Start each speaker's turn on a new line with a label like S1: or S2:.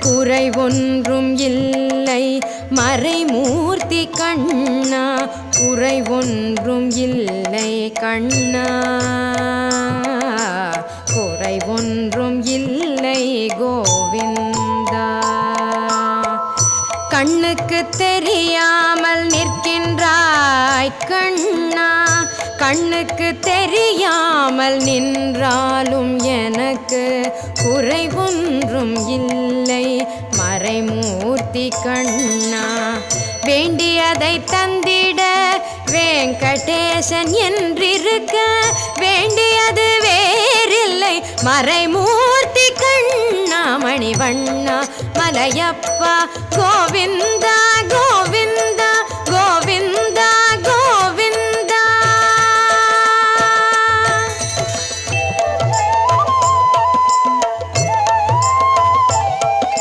S1: குறை ஒன்றும் இல்லை மறைமூர்த்தி கண்ணா, குறை ஒன்றும் இல்லை கண்ணா, குறை ஒன்றும் இல்லை கோவிந்தா. கண்ணுக்கு தெரியாமல் நிற்கின்றாய் கண்ணா, கண்ணுக்கு தெரியாமல் நின்றாலும் எனக்கு குறை ஒன்றும் இல்லை மறைமூர்த்தி கண்ணா. வேண்டியதை தந்திட வெங்கடேசன் என்றிருக்க, வேண்டியது வேறில்லை மறைமூர்த்தி கண்ணா. மணிவண்ணா மலையப்பா கோவிந்தா கோவிந்தா.